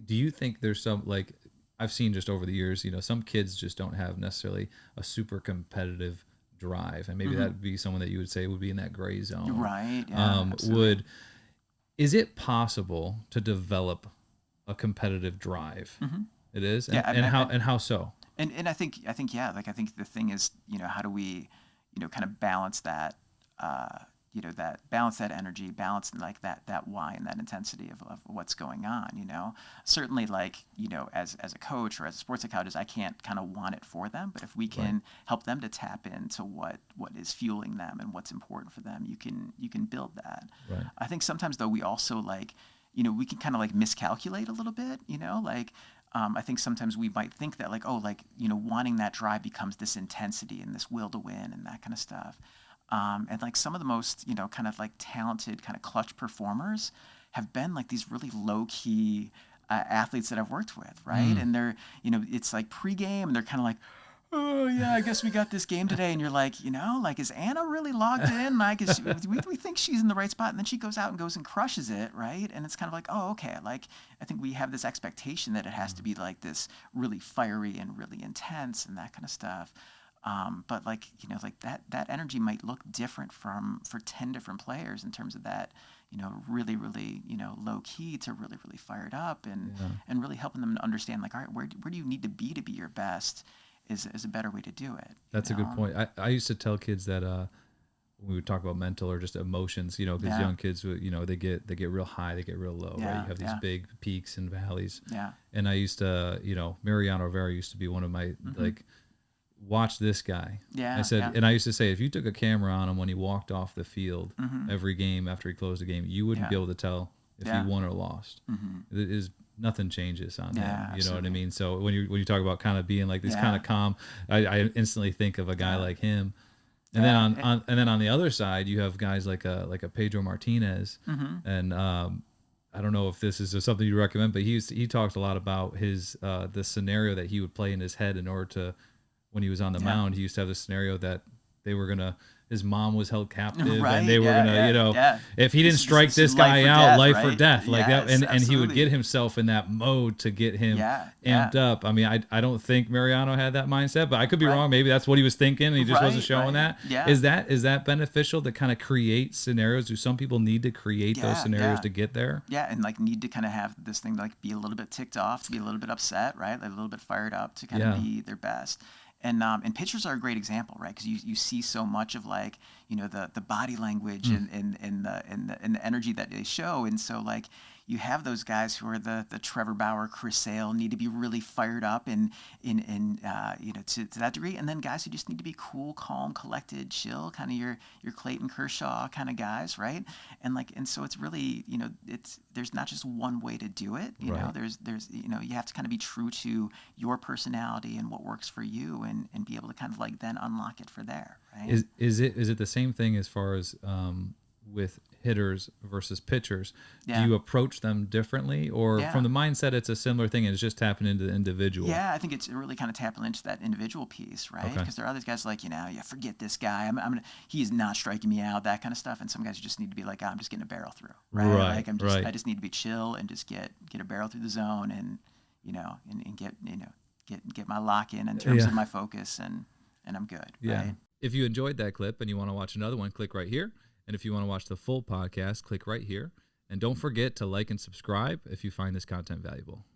do you think there's some, like, I've seen just over the years, some kids just don't have necessarily a super competitive drive, and maybe that would be someone that you would say would be in that gray zone. Right. Yeah. Absolutely. Is it possible to develop a competitive drive? It is, Yeah. and how so? And I think yeah, like I think the thing is, how do we, kind of balance that, balance that energy, balance like that why and that intensity of what's going on. Certainly, like, as a coach or as a sports psychologist, I can't kind of want it for them, but if we can help them to tap into what is fueling them and what's important for them, you can build that. Right. I think sometimes though we also, like, we can kind of like miscalculate a little bit, like. I think sometimes we might think that, like, oh, like, wanting that drive becomes this intensity and this will to win and that kind of stuff. And like some of the most, kind of like talented kind of clutch performers have been like these really low key athletes that I've worked with, right? And they're, it's like pregame and they're kind of like, oh yeah, I guess we got this game today, and you're like, like, is Anna really logged in? Like, we think she's in the right spot, and then she goes out and goes and crushes it, right? And it's kind of like, oh, okay, like, I think we have this expectation that it has to be like this really fiery and really intense and that kind of stuff. But like, like that energy might look different for 10 different players in terms of that, really, really, low key to really, really fired up and really helping them to understand, like, all right, where do you need to be your best is a better way to do it. That's a good point. I used to tell kids that when we would talk about mental or just emotions, because young kids, they get real high, they get real low, right? You have these big peaks and valleys. Yeah. And I used to, Mariano Rivera used to be one of my, like, watch this guy. Yeah. I said, and I used to say, if you took a camera on him when he walked off the field every game after he closed the game, you wouldn't be able to tell if he won or lost. It is nothing changes on him. You absolutely. know what I mean? So when you talk about kind of being like this kind of calm, I instantly think of a guy like him. And then on the other side, you have guys like a Pedro Martinez, and I don't know if this is something you recommend, but he talked a lot about his the scenario that he would play in his head in order to, when he was on the mound, he used to have this scenario that they were gonna, his mom was held captive, and they were gonna, if he didn't strike this guy out, life or death, like that, and he would get himself in that mode to get him amped up. I mean, I don't think Mariano had that mindset, but I could be wrong. Maybe that's what he was thinking, and he just wasn't showing that. Yeah. Is that beneficial to kind of create scenarios? Do some people need to create those scenarios to get there? Yeah, and like need to kind of have this thing, like, be a little bit ticked off, to be a little bit upset, right? Like a little bit fired up to kind of be their best. And pitchers are a great example, right? Because you see so much of, like, the body language and the energy that they show, and so, like, you have those guys who are the Trevor Bauer, Chris Sale, need to be really fired up and to that degree, and then guys who just need to be cool, calm, collected, chill, kind of your Clayton Kershaw kind of guys, right? And so it's really, there's not just one way to do it. You know, there's you have to kind of be true to your personality and what works for you, and be able to kind of like then unlock it for there, right? Is it the same thing as far as with hitters versus pitchers? Do you approach them differently, or from the mindset it's a similar thing and it's just tapping into the individual? Yeah, I think it's really kind of tapping into that individual piece, right? Because there are these guys like, forget this guy. He is not striking me out, that kind of stuff. And some guys just need to be like, I'm just getting a barrel through, right? Like I just need to be chill and just get a barrel through the zone, and and get my lock in terms of my focus, and I'm good. Yeah. Right? If you enjoyed that clip and you want to watch another one, click right here. And if you want to watch the full podcast, click right here. And don't forget to like and subscribe if you find this content valuable.